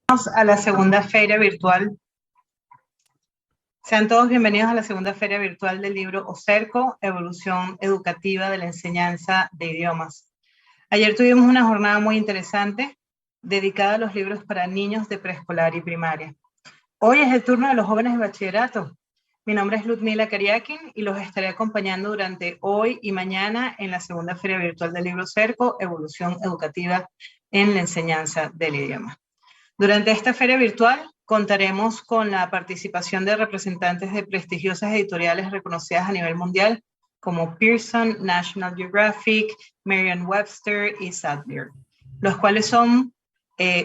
A la segunda feria virtual. Sean todos bienvenidos a la segunda feria virtual del libro OCERCO, Evolución Educativa de la Enseñanza de Idiomas. Ayer tuvimos una jornada muy interesante dedicada a los libros para niños de preescolar y primaria. Hoy es el turno de los jóvenes de bachillerato. Mi nombre es Ludmila Kariakin y los estaré acompañando durante hoy y mañana en la segunda feria virtual del libro OCERCO, Evolución Educativa en la Enseñanza del Idioma. Durante esta feria virtual contaremos con la participación de representantes de prestigiosas editoriales reconocidas a nivel mundial como Pearson, National Geographic, Merriam-Webster y Sadlier, los cuales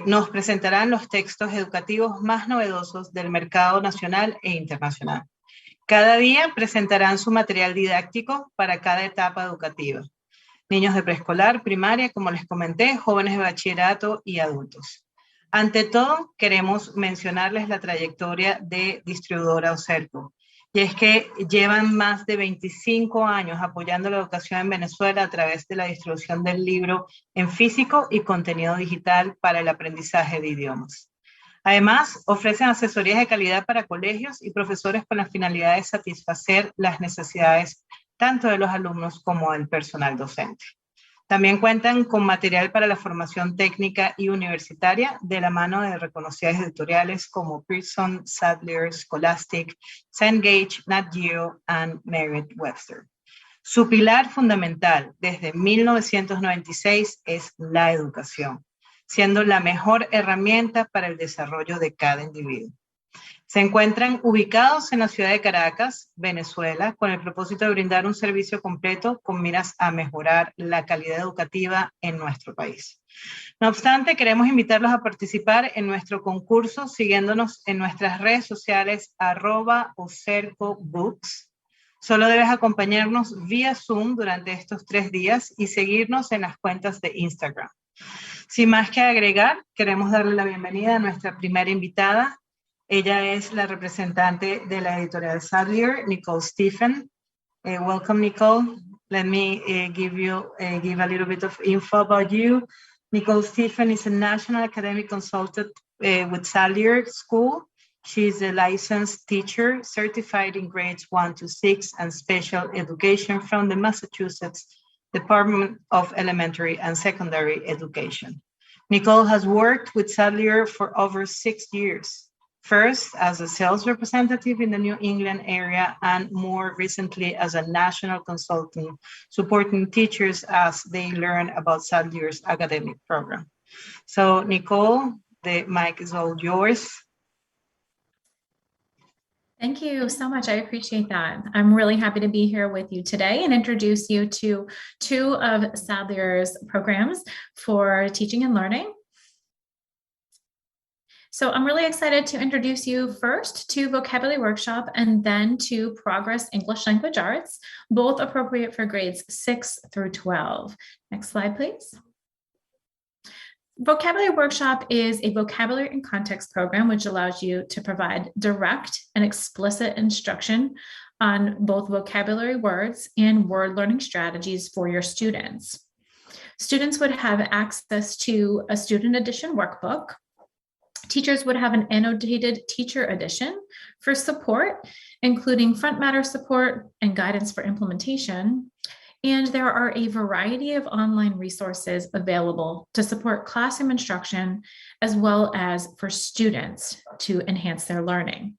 nos presentarán los textos educativos más novedosos del mercado nacional e internacional. Cada día presentarán su material didáctico para cada etapa educativa. Niños de preescolar, primaria, como les comenté, jóvenes de bachillerato y adultos. Ante todo, queremos mencionarles la trayectoria de distribuidora OCERCO, y es que llevan más de 25 años apoyando la educación en Venezuela a través de la distribución del libro en físico y contenido digital para el aprendizaje de idiomas. Además, ofrecen asesorías de calidad para colegios y profesores con la finalidad de satisfacer las necesidades tanto de los alumnos como del personal docente. También cuentan con material para la formación técnica y universitaria de la mano de reconocidas editoriales como Pearson, Sadlier, Scholastic, Cengage, Nat Geo y Merriam-Webster. Su pilar fundamental desde 1996 es la educación, siendo la mejor herramienta para el desarrollo de cada individuo. Se encuentran ubicados en la ciudad de Caracas, Venezuela, con el propósito de brindar un servicio completo con miras a mejorar la calidad educativa en nuestro país. No obstante, queremos invitarlos a participar en nuestro concurso siguiéndonos en nuestras redes sociales @ocercobooks. Solo debes acompañarnos vía Zoom durante estos 3 días y seguirnos en las cuentas de Instagram. Sin más que agregar, queremos darle la bienvenida a nuestra primera invitada. Ella es la representante de la editorial Sadlier, Nicole Stephen. Welcome, Nicole. Let me give a little bit of info about you. Nicole Stephen is a national academic consultant with Sadlier School. She is a licensed teacher certified in grades 1 to 6 and special education from the Massachusetts Department of Elementary and Secondary Education. Nicole has worked with Sadlier for over 6 years. First, as a sales representative in the New England area, and more recently as a national consultant, supporting teachers as they learn about Sadlier's academic program. So, Nicole, the mic is all yours. Thank you so much. I appreciate that. I'm really happy to be here with you today and introduce you to 2 of Sadlier's programs for teaching and learning. So I'm really excited to introduce you first to Vocabulary Workshop and then to Progress English Language Arts, both appropriate for grades 6 through 12. Next slide, please. Vocabulary Workshop is a vocabulary and context program which allows you to provide direct and explicit instruction on both vocabulary words and word learning strategies for your students. Students would have access to a student edition workbook. Teachers would have an annotated teacher edition for support, including front matter support and guidance for implementation. And there are a variety of online resources available to support classroom instruction, as well as for students to enhance their learning.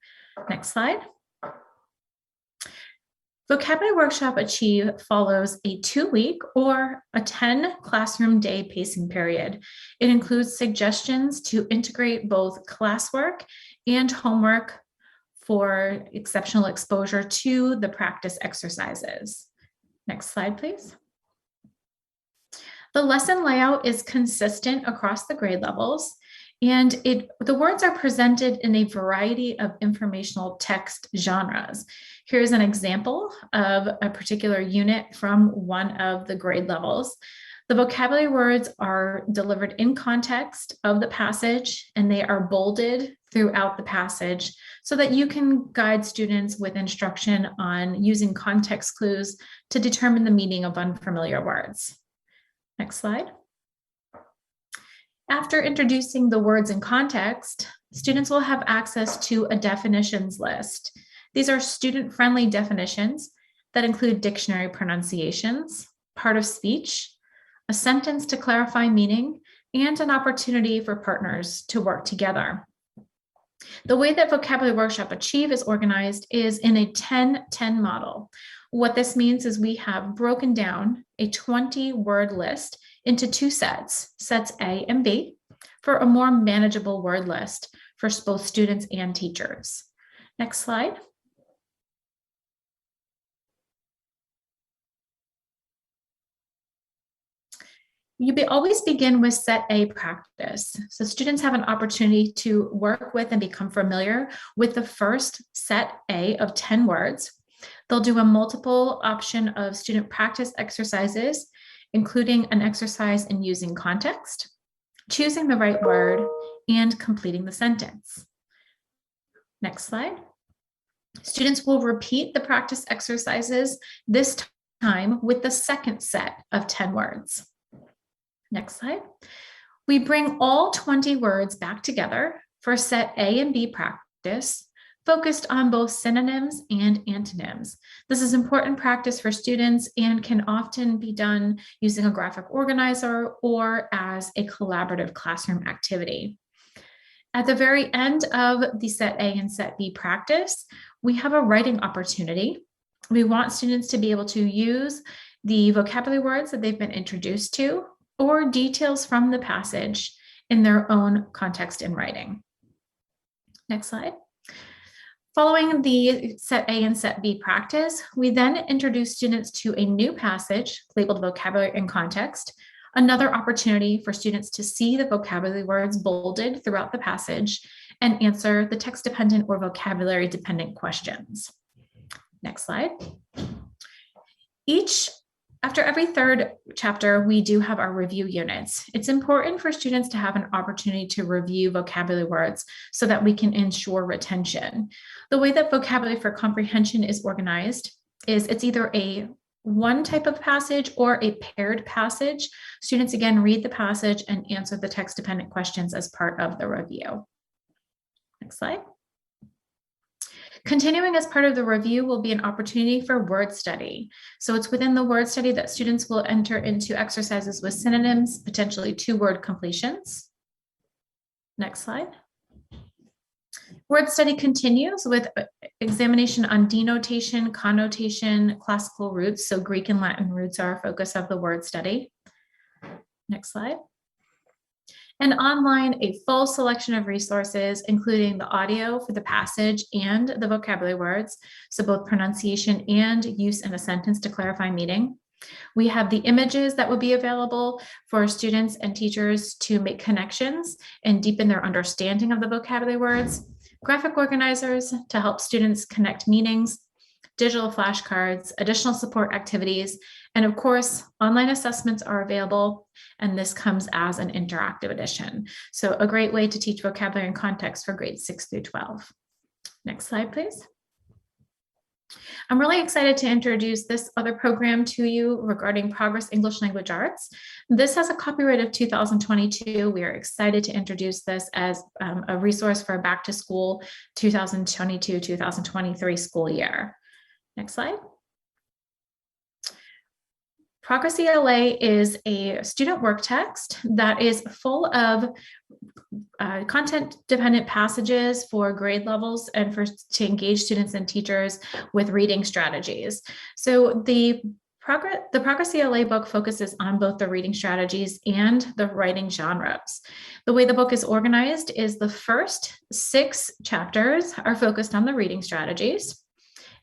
Next slide. Vocabulary Workshop Achieve follows a 2-week or a 10 classroom day pacing period. It includes suggestions to integrate both classwork and homework for exceptional exposure to the practice exercises. Next slide, please. The lesson layout is consistent across the grade levels, and the words are presented in a variety of informational text genres. Here's an example of a particular unit from one of the grade levels. The vocabulary words are delivered in context of the passage, and they are bolded throughout the passage so that you can guide students with instruction on using context clues to determine the meaning of unfamiliar words. Next slide. After introducing the words in context, students will have access to a definitions list. These are student-friendly definitions that include dictionary pronunciations, part of speech, a sentence to clarify meaning, and an opportunity for partners to work together. The way that Vocabulary Workshop Achieve is organized is in a 10-10 model. What this means is we have broken down a 20-word list into two sets, sets A and B, for a more manageable word list for both students and teachers. Next slide. You always begin with set A practice. So students have an opportunity to work with and become familiar with the first set A of 10 words. They'll do a multiple option of student practice exercises, including an exercise in using context, choosing the right word, and completing the sentence. Next slide. Students will repeat the practice exercises, this time with the second set of 10 words. Next slide. We bring all 20 words back together for set A and B practice, focused on both synonyms and antonyms. This is important practice for students and can often be done using a graphic organizer or as a collaborative classroom activity. At the very end of the set A and set B practice, we have a writing opportunity. We want students to be able to use the vocabulary words that they've been introduced to or details from the passage in their own context in writing. Next slide. Following the set A and set B practice, we then introduce students to a new passage labeled vocabulary in context, another opportunity for students to see the vocabulary words bolded throughout the passage and answer the text-dependent or vocabulary-dependent questions. Next slide. After every third chapter, we do have our review units. It's important for students to have an opportunity to review vocabulary words so that we can ensure retention. The way that vocabulary for comprehension is organized is it's either a one type of passage or a paired passage. Students again read the passage and answer the text-dependent questions as part of the review. Next slide. Continuing as part of the review will be an opportunity for word study. So it's within the word study that students will enter into exercises with synonyms, potentially 2-word completions. Next slide. Word study continues with examination on denotation, connotation, classical roots. So Greek and Latin roots are a focus of the word study. Next slide. And online, a full selection of resources, including the audio for the passage and the vocabulary words, so both pronunciation and use in a sentence to clarify meaning. We have the images that will be available for students and teachers to make connections and deepen their understanding of the vocabulary words, graphic organizers to help students connect meanings, digital flashcards, additional support activities, and of course, online assessments are available, and this comes as an interactive edition. So a great way to teach vocabulary and context for grades 6 through 12. Next slide, please. I'm really excited to introduce this other program to you regarding Progress English Language Arts. This has a copyright of 2022. We are excited to introduce this as a resource for back to school 2022-2023 school year. Next slide. Progress ELA is a student work text that is full of content-dependent passages for grade levels and to engage students and teachers with reading strategies. So the Progress ELA book focuses on both the reading strategies and the writing genres. The way the book is organized is the first 6 chapters are focused on the reading strategies.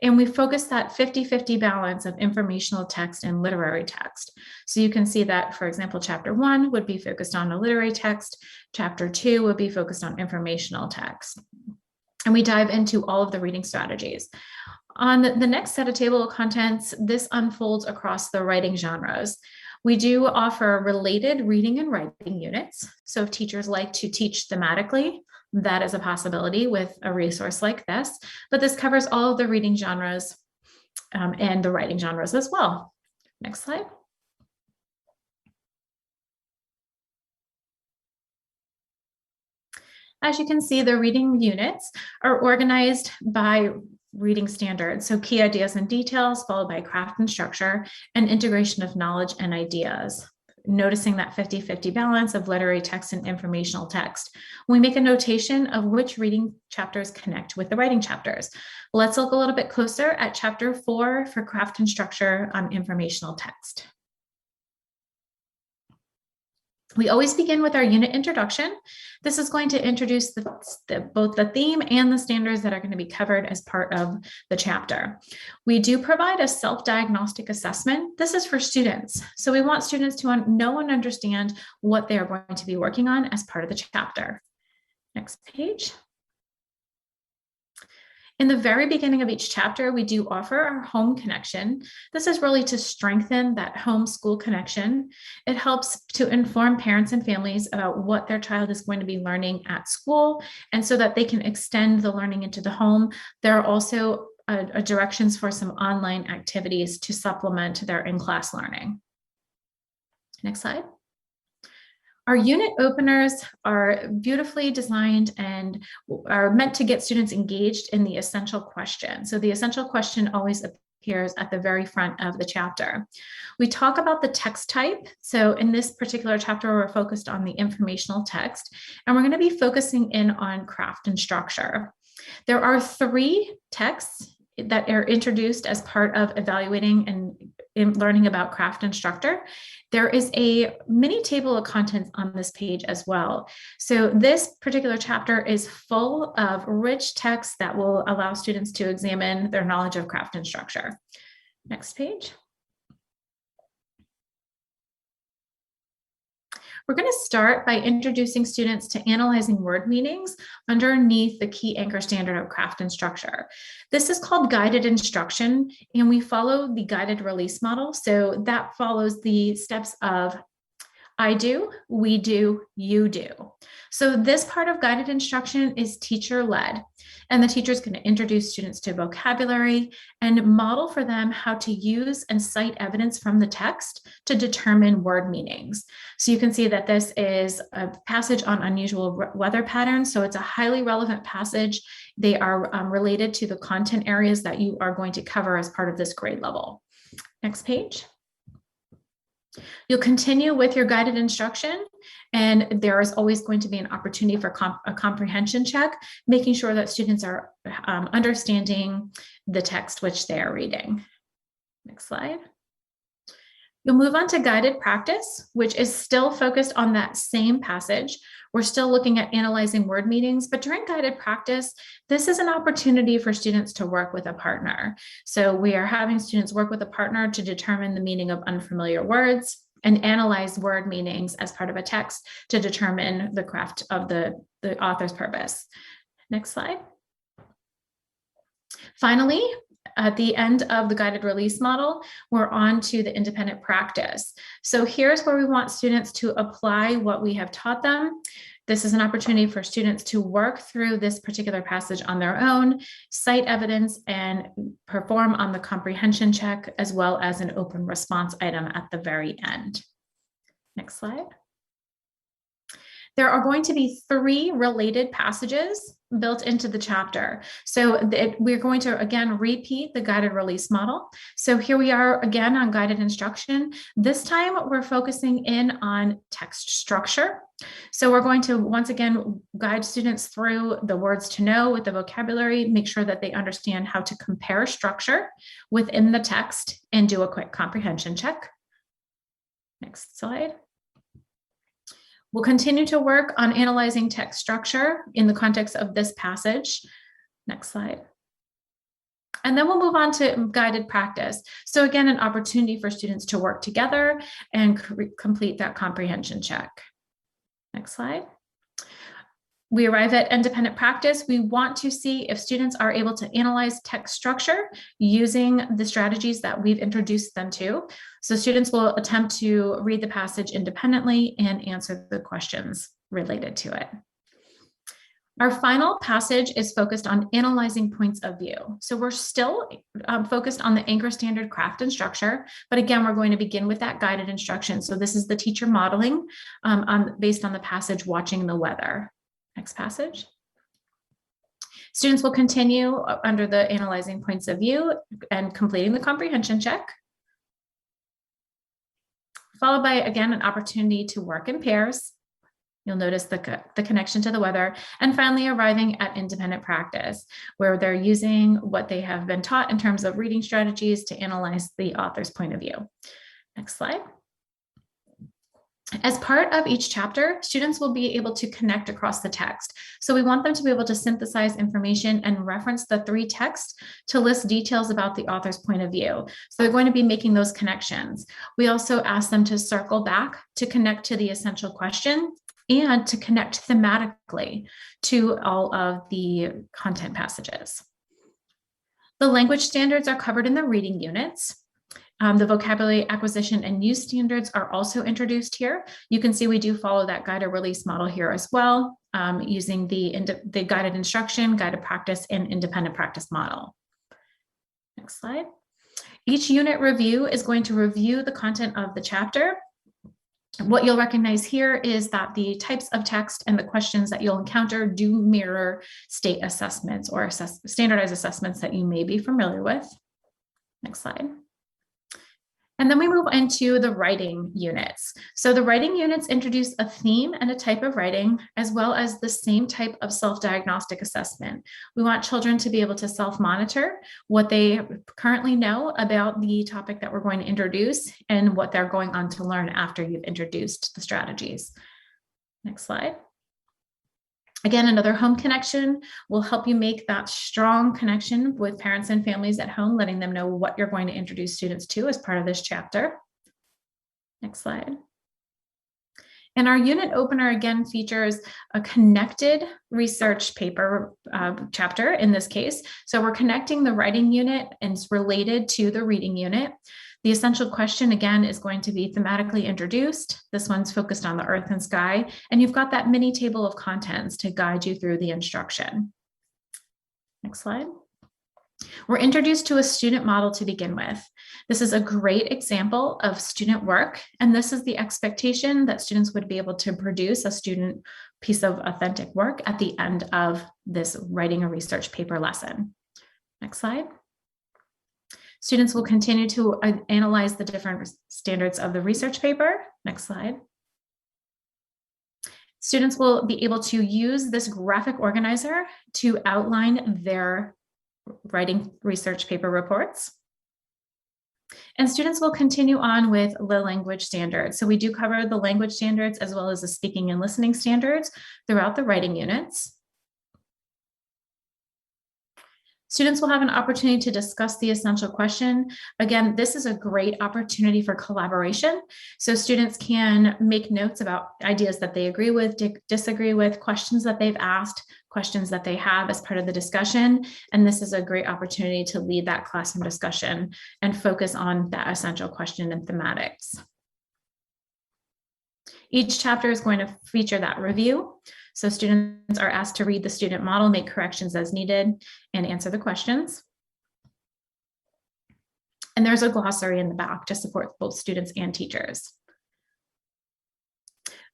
And we focus that 50-50 balance of informational text and literary text. So you can see that, for example, chapter 1 would be focused on a literary text. Chapter 2 would be focused on informational text. And we dive into all of the reading strategies. On the next set of table of contents, this unfolds across the writing genres. We do offer related reading and writing units. So if teachers like to teach thematically, that is a possibility with a resource like this, but this covers all of the reading genres and the writing genres as well. Next slide. As you can see, the reading units are organized by reading standards. So key ideas and details, followed by craft and structure, and integration of knowledge and ideas. Noticing that 50-50 balance of literary text and informational text. We make a notation of which reading chapters connect with the writing chapters. Let's look a little bit closer at chapter 4 for craft and structure on informational text. We always begin with our unit introduction. This is going to introduce both the theme and the standards that are going to be covered as part of the chapter. We do provide a self-diagnostic assessment. This is for students. So we want students to know and understand what they are going to be working on as part of the chapter. Next page. In the very beginning of each chapter, we do offer our home connection. This is really to strengthen that home-school connection. It helps to inform parents and families about what their child is going to be learning at school, and so that they can extend the learning into the home. There are also directions for some online activities to supplement their in-class learning. Next slide. Our unit openers are beautifully designed and are meant to get students engaged in the essential question. So the essential question always appears at the very front of the chapter. We talk about the text type. So in this particular chapter, we're focused on the informational text, and we're going to be focusing in on craft and structure. There are 3 texts that are introduced as part of evaluating and learning about craft and structure. There is a mini table of contents on this page as well. So this particular chapter is full of rich text that will allow students to examine their knowledge of craft and structure. Next page. We're going to start by introducing students to analyzing word meanings underneath the key anchor standard of craft and structure. This is called guided instruction, and we follow the guided release model. So that follows the steps of I do, we do, you do. So this part of guided instruction is teacher-led, and the teacher is going to introduce students to vocabulary and model for them how to use and cite evidence from the text to determine word meanings. So you can see that this is a passage on unusual weather patterns, so it's a highly relevant passage. They are related to the content areas that you are going to cover as part of this grade level. Next page. You'll continue with your guided instruction, and there is always going to be an opportunity for a comprehension check, making sure that students are understanding the text which they are reading. Next slide. You'll move on to guided practice, which is still focused on that same passage. We're still looking at analyzing word meanings, but during guided practice, this is an opportunity for students to work with a partner. So we are having students work with a partner to determine the meaning of unfamiliar words and analyze word meanings as part of a text to determine the craft of the author's purpose. Next slide. Finally, at the end of the guided release model, we're on to the independent practice. So here's where we want students to apply what we have taught them. This is an opportunity for students to work through this particular passage on their own, cite evidence, and perform on the comprehension check, as well as an open response item at the very end. Next slide. There are going to be 3 related passages built into the chapter. So we're going to, again, repeat the guided release model. So here we are again on guided instruction. This time we're focusing in on text structure. So we're going to, once again, guide students through the words to know with the vocabulary, make sure that they understand how to compare structure within the text and do a quick comprehension check. Next slide. We'll continue to work on analyzing text structure in the context of this passage. Next slide. And then we'll move on to guided practice. So again, an opportunity for students to work together and complete that comprehension check. Next slide. We arrive at independent practice. We want to see if students are able to analyze text structure using the strategies that we've introduced them to. So students will attempt to read the passage independently and answer the questions related to it. Our final passage is focused on analyzing points of view. So we're still focused on the anchor standard craft and structure, but again, we're going to begin with that guided instruction. So this is the teacher modeling based on the passage Watching the Weather. Next passage. Students will continue under the analyzing points of view and completing the comprehension check, followed by, again, an opportunity to work in pairs. You'll notice the connection to the weather, and finally arriving at independent practice, where they're using what they have been taught in terms of reading strategies to analyze the author's point of view. Next slide. As part of each chapter, students will be able to connect across the text. So we want them to be able to synthesize information and reference the 3 texts to list details about the author's point of view. So they're going to be making those connections. We also ask them to circle back to connect to the essential question and to connect thematically to all of the content passages. The language standards are covered in the reading units. The vocabulary acquisition and use standards are also introduced here. You can see we do follow that guided release model here as well, using the guided instruction, guided practice, and independent practice model. Next slide. Each unit review is going to review the content of the chapter. What you'll recognize here is that the types of text and the questions that you'll encounter do mirror state assessments or standardized assessments that you may be familiar with. Next slide. And then we move into the writing units. So the writing units introduce a theme and a type of writing, as well as the same type of self-diagnostic assessment. We want children to be able to self-monitor what they currently know about the topic that we're going to introduce and what they're going on to learn after you've introduced the strategies. Next slide. Again, another home connection will help you make that strong connection with parents and families at home, letting them know what you're going to introduce students to as part of this chapter. Next slide. And our unit opener again features a connected research paper chapter in this case. So we're connecting the writing unit and it's related to the reading unit. The essential question, again, is going to be thematically introduced. This one's focused on the earth and sky, and you've got that mini table of contents to guide you through the instruction. Next slide. We're introduced to a student model to begin with. This is a great example of student work, and this is the expectation that students would be able to produce a student piece of authentic work at the end of this writing a research paper lesson. Next slide. Students will continue to analyze the different standards of the research paper. Next slide. Students will be able to use this graphic organizer to outline their writing research paper reports. And students will continue on with the language standards. So we do cover the language standards as well as the speaking and listening standards throughout the writing units. Students will have an opportunity to discuss the essential question. Again, this is a great opportunity for collaboration. So students can make notes about ideas that they agree with, disagree with, questions that they've asked, questions that they have as part of the discussion. And this is a great opportunity to lead that classroom discussion and focus on that essential question and thematics. Each chapter is going to feature that review. So students are asked to read the student model, make corrections as needed, and answer the questions. And there's a glossary in the back to support both students and teachers.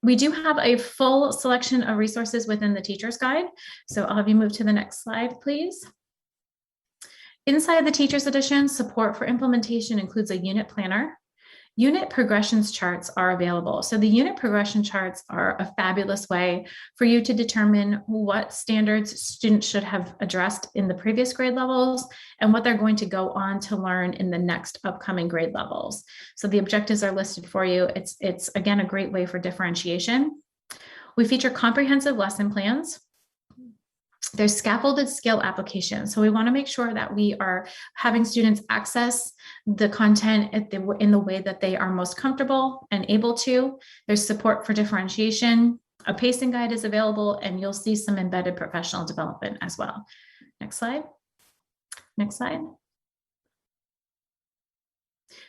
We do have a full selection of resources within the teacher's guide. So I'll have you move to the next slide, please. Inside the teacher's edition, support for implementation includes a unit planner. Unit progressions charts are available. So the unit progression charts are a fabulous way for you to determine what standards students should have addressed in the previous grade levels and what they're going to go on to learn in the next upcoming grade levels. So the objectives are listed for you. It's again, a great way for differentiation. We feature comprehensive lesson plans. There's scaffolded skill applications. So we want to make sure that we are having students access the content in the way that they are most comfortable and able to. There's support for differentiation. A pacing guide is available, and you'll see some embedded professional development as well. Next slide. Next slide.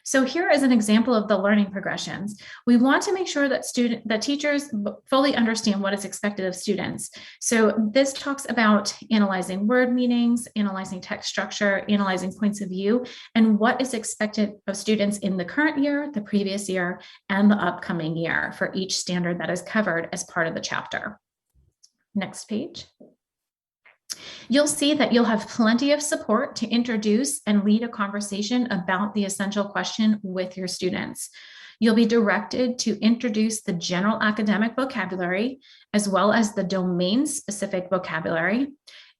So here is an example of the learning progressions. We want to make sure that teachers fully understand what is expected of students. So this talks about analyzing word meanings, analyzing text structure, analyzing points of view, and what is expected of students in the current year, the previous year, and the upcoming year for each standard that is covered as part of the chapter. Next page. You'll see that you'll have plenty of support to introduce and lead a conversation about the essential question with your students. You'll be directed to introduce the general academic vocabulary as well as the domain-specific vocabulary.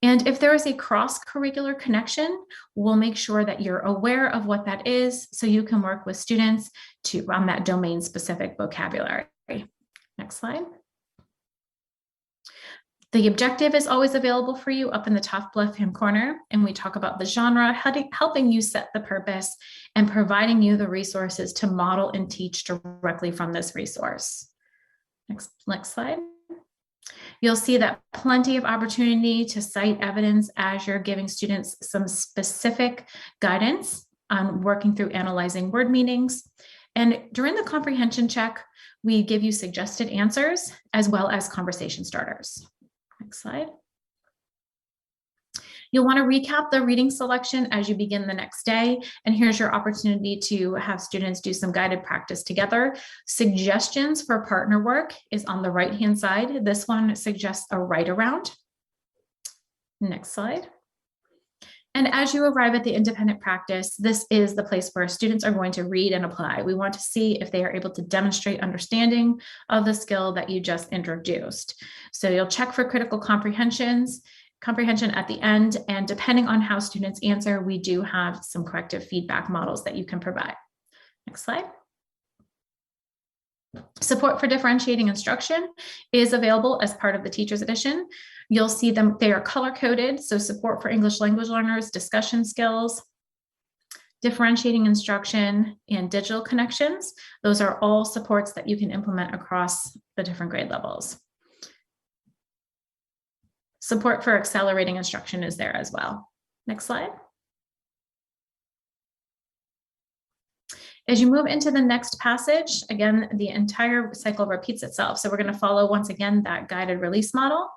And if there is a cross-curricular connection, we'll make sure that you're aware of what that is so you can work with students on that domain-specific vocabulary. Next slide. The objective is always available for you up in the top left-hand corner, and we talk about the genre, helping you set the purpose and providing you the resources to model and teach directly from this resource. Next slide. You'll see that plenty of opportunity to cite evidence as you're giving students some specific guidance on working through analyzing word meanings. And during the comprehension check, we give you suggested answers as well as conversation starters. Next slide. You'll want to recap the reading selection as you begin the next day. And here's your opportunity to have students do some guided practice together. Suggestions for partner work is on the right-hand side. This one suggests a write around. Next slide. And as you arrive at the independent practice, this is the place where students are going to read and apply. We want to see if they are able to demonstrate understanding of the skill that you just introduced. So you'll check for critical comprehension at the end, and depending on how students answer, we do have some corrective feedback models that you can provide. Next slide. Support for differentiating instruction is available as part of the Teacher's Edition. You'll see them, they are color-coded, so support for English language learners, discussion skills, differentiating instruction, and digital connections. Those are all supports that you can implement across the different grade levels. Support for accelerating instruction is there as well. Next slide. As you move into the next passage, again, the entire cycle repeats itself. So we're going to follow once again that guided release model.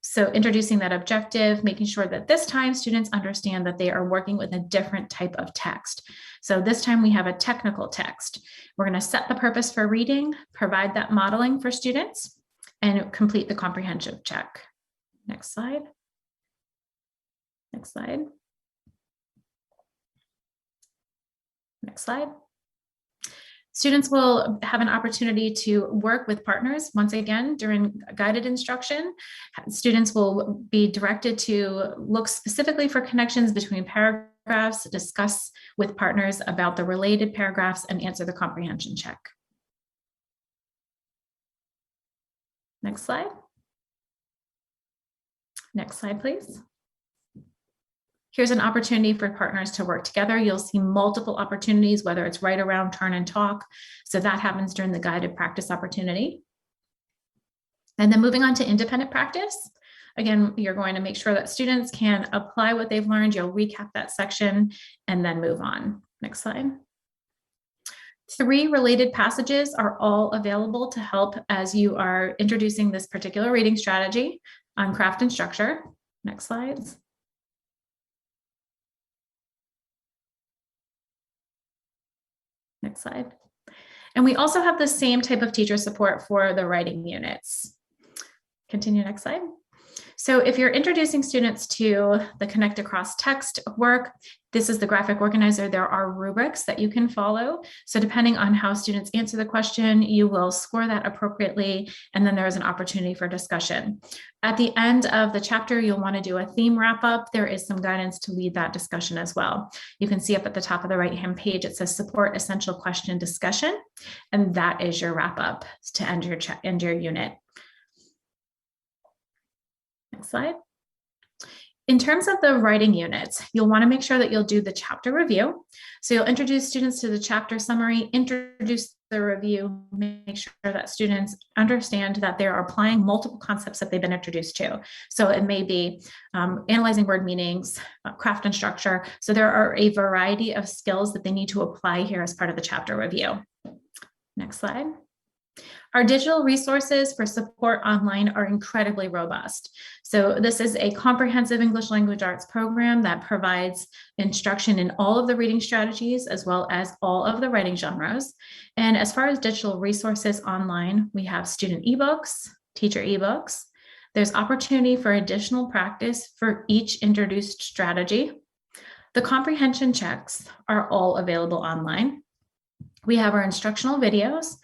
So introducing that objective, making sure that this time students understand that they are working with a different type of text. So this time we have a technical text. We're going to set the purpose for reading, provide that modeling for students, and complete the comprehension check. Next slide. Next slide. Next slide. Students will have an opportunity to work with partners once again during guided instruction. Students will be directed to look specifically for connections between paragraphs, discuss with partners about the related paragraphs, and answer the comprehension check. Next slide. Next slide, please. Here's an opportunity for partners to work together. You'll see multiple opportunities, whether it's write around, turn and talk. So that happens during the guided practice opportunity. And then moving on to independent practice. Again, you're going to make sure that students can apply what they've learned. You'll recap that section and then move on. Next slide. 3 related passages are all available to help as you are introducing this particular reading strategy on craft and structure. Next slides. Next slide. And we also have the same type of teacher support for the writing units. Continue, next slide. So if you're introducing students to the Connect Across text work, this is the graphic organizer. There are rubrics that you can follow. So depending on how students answer the question, you will score that appropriately. And then there is an opportunity for discussion. At the end of the chapter, you'll want to do a theme wrap up. There is some guidance to lead that discussion as well. You can see up at the top of the right-hand page, it says support essential question discussion. And that is your wrap up to end your unit. Next slide. In terms of the writing units, you'll want to make sure that you'll do the chapter review. So you'll introduce students to the chapter summary, introduce the review, make sure that students understand that they are applying multiple concepts that they've been introduced to. So it may be analyzing word meanings, craft and structure. So there are a variety of skills that they need to apply here as part of the chapter review. Next slide. Our digital resources for support online are incredibly robust. So this is a comprehensive English language arts program that provides instruction in all of the reading strategies as well as all of the writing genres. And as far as digital resources online, we have student ebooks, teacher ebooks, There's opportunity for additional practice for each introduced strategy. The comprehension checks are all available online. We have our instructional videos.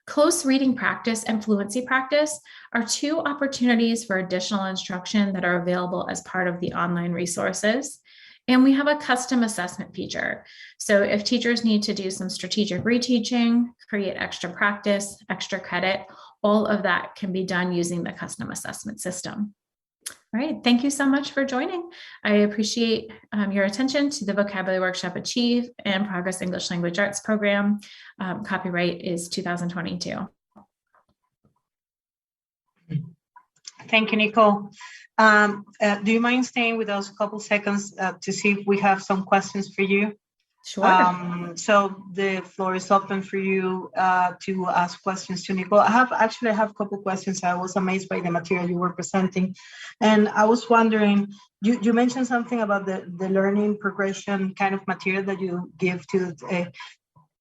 Close reading practice and fluency practice are 2 opportunities for additional instruction that are available as part of the online resources. And we have a custom assessment feature. So if teachers need to do some strategic reteaching, create extra practice, extra credit, all of that can be done using the custom assessment system. All right, thank you so much for joining. I appreciate your attention to the Vocabulary Workshop Achieve and Progress English Language Arts program. Copyright is 2022. Thank you, Nicole. Do you mind staying with us a couple seconds to see if we have some questions for you? Sure. So the floor is open for you to ask questions to Nicole. I have a couple questions. I was amazed by the material you were presenting. And I was wondering, you mentioned something about the learning progression kind of material that you give to,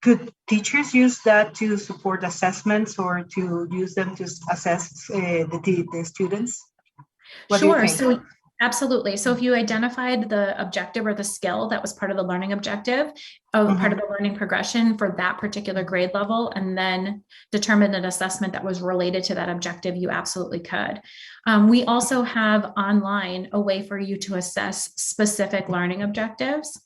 could teachers use that to support assessments or to use them to assess the students? What do you think? So absolutely. So if you identified the objective or the skill that was part of the learning objective, part of the learning progression for that particular grade level, and then determined an assessment that was related to that objective, you absolutely could. We also have online a way for you to assess specific learning objectives.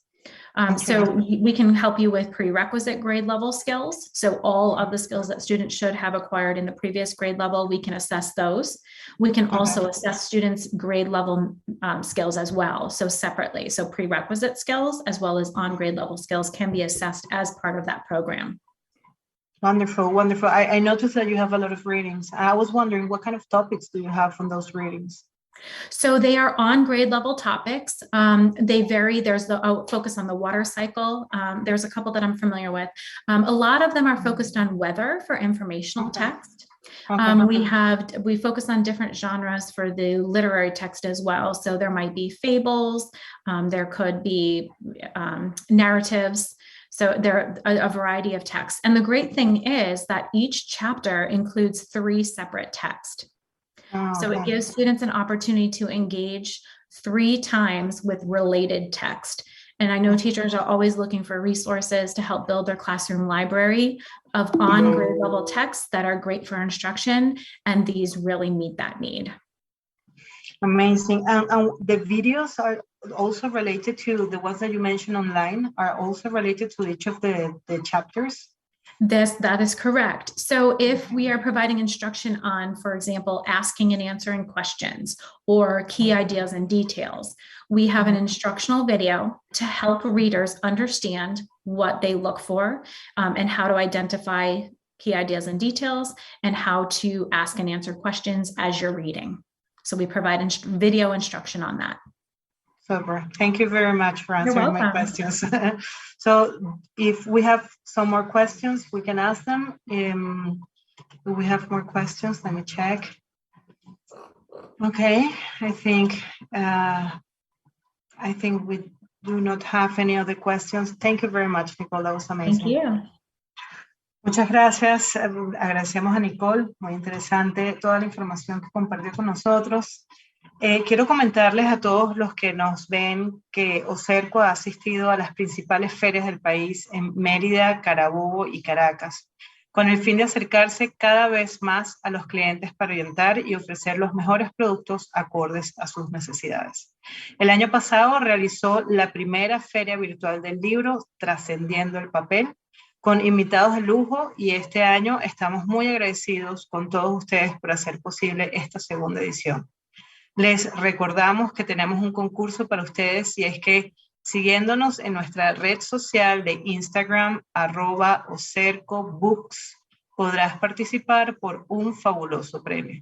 So we can help you with prerequisite grade level skills. So all of the skills that students should have acquired in the previous grade level, we can assess those. We can also assess students' grade level skills as well, so separately. So prerequisite skills as well as on grade level skills can be assessed as part of that program. Wonderful, wonderful. I noticed that you have a lot of readings. I was wondering, what kind of topics do you have from those readings? So they are on grade level topics. They vary. There's the focus on the water cycle. There's a couple that I'm familiar with. A lot of them are focused on weather for informational text. We focus on different genres for the literary text as well. So there might be fables. There could be narratives. So there are a variety of texts. And the great thing is that each chapter includes 3 separate texts. So it gives students an opportunity to engage 3 times with related text. And I know teachers are always looking for resources to help build their classroom library of on-grade level texts that are great for instruction, and these really meet that need. Amazing. And the videos are also related to the ones that you mentioned online, are also related to each of the chapters? That is correct. So if we are providing instruction on, for example, asking and answering questions or key ideas and details, we have an instructional video to help readers understand what they look for and how to identify key ideas and details and how to ask and answer questions as you're reading. So we provide video instruction on that. Super. Thank you very much for answering my questions. So if we have some more questions, we can ask them. Do we have more questions? Let me check. Okay, I think we do not have any other questions. Thank you very much, Nicole. That was amazing. Thank you. Muchas gracias. Agradecemos a Nicole. Muy interesante toda la información que compartió con nosotros. Quiero comentarles a todos los que nos ven que OCERCO ha asistido a las principales ferias del país en Mérida, Carabobo y Caracas, con el fin de acercarse cada vez más a los clientes para orientar y ofrecer los mejores productos acordes a sus necesidades. El año pasado realizó la primera Feria Virtual del Libro, Trascendiendo el Papel, con invitados de lujo, y este año estamos muy agradecidos con todos ustedes por hacer posible esta segunda edición. Les recordamos que tenemos un concurso para ustedes, y es que siguiéndonos en nuestra red social de Instagram, @OCERCOBooks, podrás participar por un fabuloso premio.